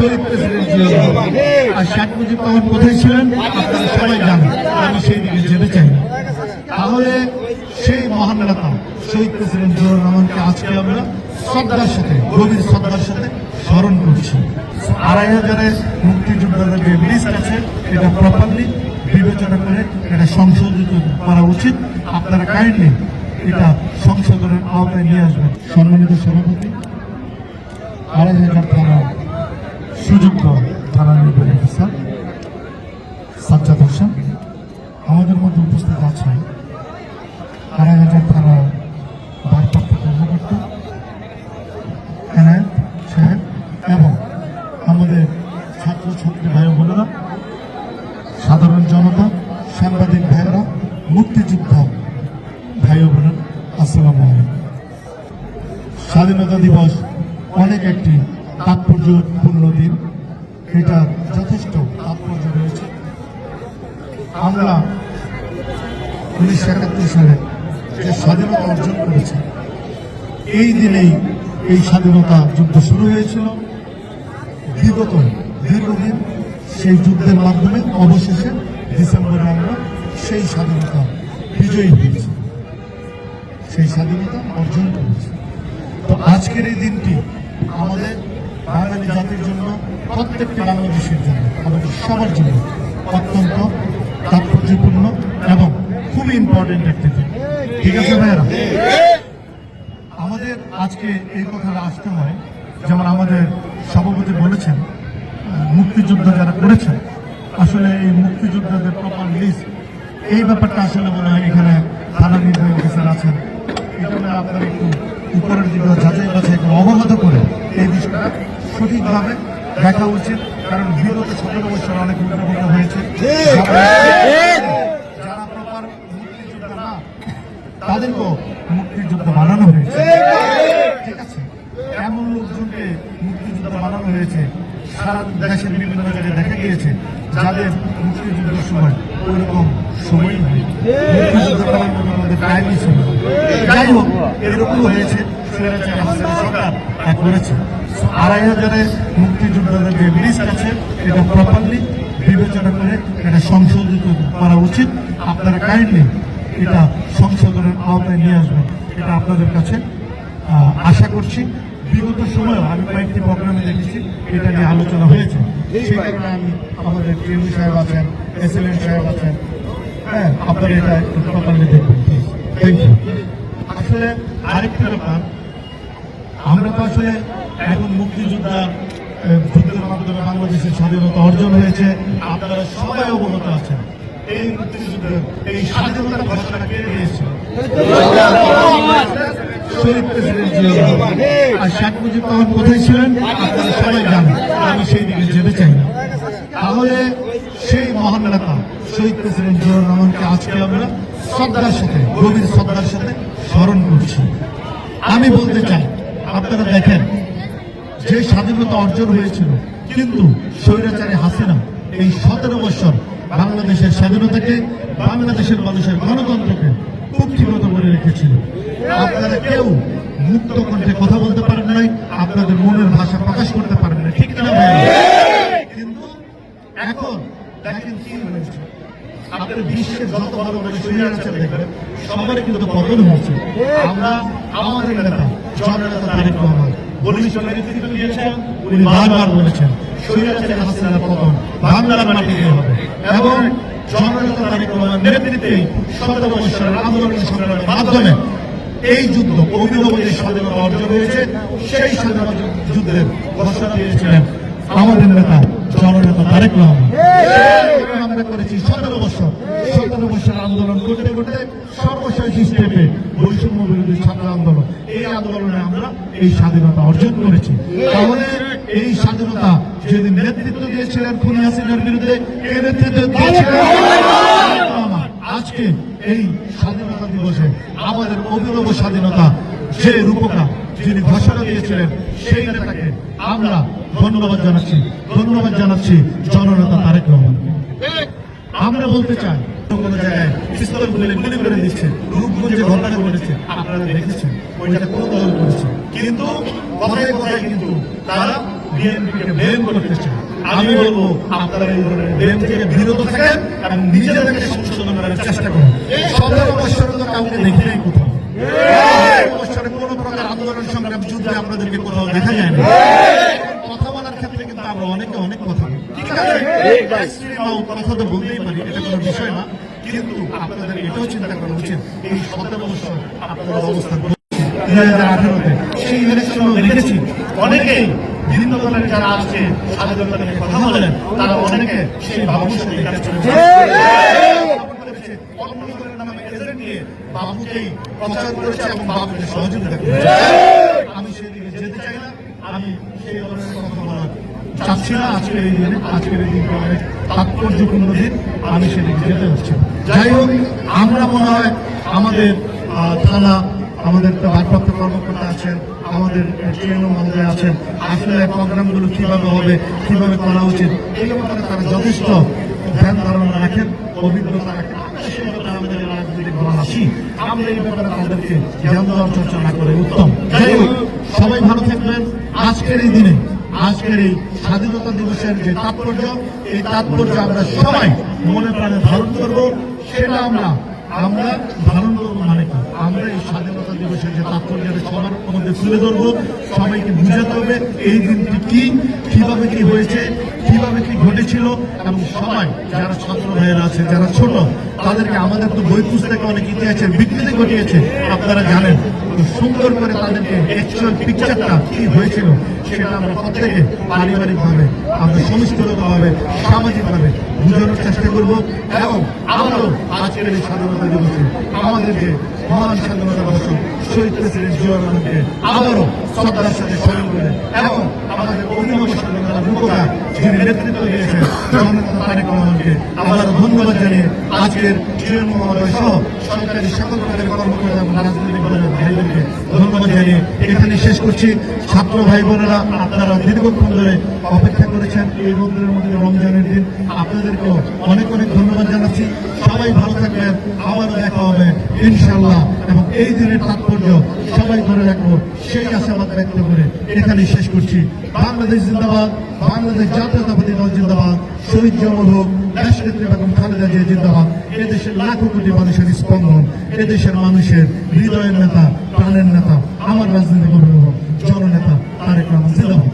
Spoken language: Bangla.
শহীদ প্রেসিডেন্ট জিয়া আর শেখ মুজিব রহমান কোথায় ছিলেন আপনারা সবাই জানেন, আমি সেই দিকে যেতে চাই না। তাহলে সেই মহান নেতা শহীদ প্রেসিডেন্ট জিয়া রহমানকে আজকে আমরা শ্রদ্ধার সাথে, গভীর শ্রদ্ধার সাথে স্মরণ করছি। ২,৫০০ মুক্তিযোদ্ধাদের যে লিস্ট আছে এটা প্রপারলি বিবেচনা করে এটা সংশোধিত করা উচিত। আপনারা কাইন্ডলি এটা সংশোধনের আওতায় নিয়ে আসবেন। সম্মানিত সভাপতি, ২,৫০০ থানা সুযোগ্য থানা নির্বাহী অফিসার সাজ্জাদ হোসেন আমাদের মধ্যে উপস্থিত আছেন। ২,৫০০ থানা ভারপ্রাপ্ত কর্মকর্তা এনায়েত সাহেব এবং আমাদের ছাত্রছাত্রী ভাই বোনেরা, সাধারণ জনতা, সাংবাদিক ভাইয়েরা, মুক্তিযোদ্ধা ভাই বোনেরা, আসসালামু আলাইকুম। স্বাধীনতা দিবস অনেক একটি তাৎপর্যপূর্ণ দিন, এটা যথেষ্ট তাৎপর্য রয়েছে। আমরা ১৯৭১ সালে যে স্বাধীনতা অর্জন করেছি, এই দিনেই এই স্বাধীনতা যুদ্ধ শুরু হয়েছিল। বিগত দীর্ঘদিন সেই যুদ্ধের মাধ্যমে অবশেষে ডিসেম্বরে আমরা সেই স্বাধীনতা বিজয়ী হয়েছি, সেই স্বাধীনতা অর্জন করেছি। তো আজকের এই দিনটি আমাদের বাঙালি জাতির জন্য, প্রত্যেকটি বাংলাদেশের জন্য, আমাদের সবার জন্য অত্যন্ত তাৎপর্যপূর্ণ এবং খুবই ইম্পর্টেন্ট একটি দিন। ঠিক আছে ভাইয়েরা, আমাদের আজকে এই কথাটা আসতে হয়, যেমন আমাদের সভাপতি বলেছেন মুক্তিযুদ্ধ যারা করেছেন, আসলে এই মুক্তিযোদ্ধাদের প্রপার লিস্ট, এই ব্যাপারটা আসলে মনে হয় এখানে থানা নির্বাহী অফিসার আছেন, এখানে আপনারা একটু উপরের দিকে যাচাই বাছাই করে অবগত করে এই বিষয়টা সঠিকভাবে দেখা উচিত। কারণ বিগত ১৭ বছর অনেক উদ্ভাবন হয়েছে, যারা প্রপার মুক্তিযোদ্ধা না তাদেরকেও মুক্তিযোদ্ধা বানানো হয়েছে। ঠিক আছে, এমন লোকজনকে মুক্তিযোদ্ধা বানানো হয়েছে সারা দেশের বিভিন্ন জায়গায় দেখা গিয়েছে, যাদের মুক্তিযুদ্ধের সময় ওইরকম সময় নেই, মুক্তিযুদ্ধ করার মতো আমাদের টাইমই ছিল। যাই হোক, এরকম হয়েছে, সরকার করেছে। ২,৫০০ মুক্তিযোদ্ধাদের যে লিস্ট আছে এটা প্রপারলি বিবেচনা করে এটা সংশোধিত করা উচিত। আপনারা কাইন্ডলি এটা সংশোধনের আওতায় নিয়ে আসবেন, এটা আপনাদের কাছে আশা করছি। বিগত সময়েও আমি কয়েকটি প্রোগ্রামে দেখেছি এটা নিয়ে আলোচনা হয়েছে, সেই কারণে আমি আমাদের ট্রেনি সাহেব আছেন, এসএলএন সাহেব আছেন, হ্যাঁ, আপনারা এটা একটু প্রপারলি দেখবেন। Thank you. আসলে আরেকটা ব্যাপার, আমরা তো আসলে এখন মুক্তিযোদ্ধা যুদ্ধের মাধ্যমে বাংলাদেশের স্বাধীনতা অর্জন হয়েছে, আপনারা সবাই অবগত আছেন। এই মুক্তিযুদ্ধের এই স্বাধীনতার ঘোষণা কে দিয়েছিল? শহীদ প্রেসিডেন্ট জিয়া আর শেখ মুজিব রহমান কোথায় ছিলেন আপনারা সবাই জানেন, আমি সেই দিকে যেতে চাই না। তাহলে সেই মহান নেতা শহীদ প্রেসিডেন্ট জিয়া রহমানকে আজকে আমরা শ্রদ্ধার সাথে, গভীর শ্রদ্ধার সাথে স্মরণ করছি। আমি বলতে চাই, আপনারা দেখেন যে স্বাধীনতা অর্জন হয়েছিল, কিন্তু স্বৈরাচারী হাসিনা এই ১৭ বছর বাংলাদেশের স্বাধীনতাকে, বাংলাদেশের মানুষের গণতন্ত্রকে কুক্ষিগত করে রেখেছিল। আপনারা কেউ মুক্ত কণ্ঠে কথা বলতে পারেন নাই, আপনাদের মনের ভাষা প্রকাশ করতে পারেন না, ঠিক না ভাই? কিন্তু এখন দেখেন কি হয়েছে, আপনার বিশ্বের যত ভালো করে স্বৈরাচার দেখবেন সবারই কিন্তু পতন হয়েছে। আমরা আমাদের নেতা জননেতা তারেক রহমান ঘনিষ্ঠ নেতৃত্ব দিয়েছেন, উনি বারবার বলেছেন স্বৈরাচারী হাসিনার পতন বাংলার মাটিতে হবে এবং জননেতা তারেক রহমানের নেতৃত্বে ১৭ বছরের আন্দোলন সংগ্রামের মাধ্যমে এই যুদ্ধ অভিনব যে স্বাধীনতা অর্জন হয়েছে, সেই স্বাধীনতা যুদ্ধের ঘোষণা দিয়েছিলেন আমাদের নেতা জননেতা তারেক রহমান। আমরা করেছি ১৭ বছর আন্দোলন করতে করতে সর্বশেষ স্টেপে বৈষম্য বিরোধী ছাত্র আন্দোলন, এই আন্দোলনে আমরা এই স্বাধীনতা অর্জন করেছি। তাহলে এই স্বাধীনতা যেদিন নেতৃত্ব দিয়েছিলেন খুনি হাসিনার বিরুদ্ধে, এই নেতৃত্ব দিয়েছিলেন আজকে এই স্বাধীনতা দিবসে আমাদের অভিনব স্বাধীনতা যে রূপকার যিনি ঘোষণা দিয়েছিলেন, সেই নেতাকে আমরা ধন্যবাদ জানাচ্ছি জননেতা তারেক রহমান। আমরা বলতে চাই, কোন জায়গায় পিস্তল গুলি করে দিচ্ছে, রূপগঞ্জে ঘটনা ঘটেছে, আপনারা দেখেছেন ওইটা কোন দল করেছে, কিন্তু কথায় কথায় কিন্তু তারা বিএনপিকে ব্লেম করতে চান। আমি বলবো আপনারা এই ধরনের ব্লেম থেকে বিরত থাকেন এবং নিজেদেরকে সংশোধন করার চেষ্টা করুন। এই 17 বছরে তো কাউকে দেখি নাই কোথাও, 17 বছরে কোনো প্রকার আন্দোলন সংগ্রাম যুদ্ধে আপনাদেরকে কোথাও দেখা যায় না। কথা বলার ক্ষেত্রে কিন্তু আমরা অনেকে অনেক কথা বলি, ঠিক আছে, কথা তো বলতেই পারি, এটা কোনো বিষয় না, কিন্তু আপনাদের এটাও চিন্তা করা উচিত এই 17 বছর আপনাদের অবস্থান 2018-তে সেই ইলেকশনও দেখেছি অনেকেই ভিন্ন দলের যারা আছে স্বাধীনতা নিয়ে কথা বলেন, তারা অনেকে সেই বাবুর সাথে অন্য দলের নামে এজেন্ট নিয়ে বাবুকেই প্রচার করেছে এবং বাবুকে সহযোগিতা করেছে। আমি সেদিকে যেতে চাই না, আমি সেই ধরনের কথা বলার চাচ্ছি না। আজকের এই দিনটা অনেক তাৎপর্যপূর্ণ দিন, আমি সেদিকে যেতে হচ্ছে। যাই হোক, আমরা মনে হয় আমাদের থানা, আমাদের ভারপ্রাপ্ত কর্মকর্তা আছেন, আমাদের টিএনও মহোদয় আছেন, আসলে প্রোগ্রামগুলো কিভাবে হবে, কিভাবে করা উচিত, এই ব্যাপারে তারা যথেষ্ট ধ্যান ধারণা রাখেন, অভিজ্ঞতা রাখেন। আমাদের রাজনৈতিক দল আসি, আমরা এই ব্যাপারে তাদেরকে জ্ঞান দেওয়ার চর্চা না করে উত্তম। যাই হোক, সবাই ভালো থাকবেন। আজকের এই দিনে, আজকের এই স্বাধীনতা দিবসের যে তাৎপর্য, এই তাৎপর্য আমরা সবাই মনে প্রাণে ধারণ করব। সেটা আমরা ধারণ করবো মানে কি, আমরা এই স্বাধীনতা দিবসের যে তাৎপর্য সবার মধ্যে তুলে ধরবো, সবাইকে বুঝাতে হবে এই দিনটি কি, কিভাবে কি হয়েছে, কিভাবে কি ঘটেছিল, এবং সবাই যারা ছাত্র ভাইয়েরা আছে, যারা ছোট, তাদেরকে আমাদের তো বই পুস্তকে অনেক ইতিহাসের বিকৃতি ঘটিয়েছে, আপনারা জানেন। সুন্দর করে তাদেরকে অ্যাকচুয়াল পিকচারটা কি হয়েছিল সেটা আমরা প্রত্যেকে পারিবারিকভাবে, আমরা সমষ্টিগতভাবে, সামাজিকভাবে বুঝানোর চেষ্টা করব। এবং আমারও আজকের এই স্বাধীনতা দিবসে আমাদের যে মহান স্বাধীনতা দিবস শহীদ প্রেসিডেন্ট জিয়া রহমানকে আবারও শ্রদ্ধার সাথে স্মরণ করে, এবং আমাদের অভিনব স্বাধীনতা রূপকার যিনি নেতৃত্ব দিয়েছেন জননেতা তারেক রহমানকে আবারও ধন্যবাদ জানিয়ে আজকের টিএনও মহোদয় সহ সরকারি সকল প্রকারের কর্মকর্তা এবং রাজনৈতিক দলের ভাইদেরকে ধন্যবাদ জানিয়ে এখানে শেষ করছি। ছাত্র ভাই বোনেরা, আপনারা দীর্ঘক্ষণ ধরে অপেক্ষা করেছেন এই রোদের মধ্যে, রমজানের দিন, আপনাদেরকেও অনেক অনেক ধন্যবাদ জানাচ্ছি। সবাই ভালো থাকবেন, আবারও দেখা হবে ইনশাআল্লাহ। এবং এই দিনের তাৎপর্য সবাই ধরে রাখবো, সেই আশাবাদ ব্যক্ত করে এখানেই শেষ করছি। বাংলাদেশ জিন্দাবাদ, বাংলাদেশ জাতীয়তাবাদী দল জিন্দাবাদ, শহীদ জিয়াউল হক, দেশনেত্রী বেগম খালেদা জিয়া জিন্দাবাদ। এদেশের লাখো কোটি মানুষের স্পন্দন, এদেশের মানুষের হৃদয়ের নেতা, প্রাণের নেতা, আমার রাজনৈতিক অভিভাবক, জননেতা তারেক রহমান জিন্দাবাদ।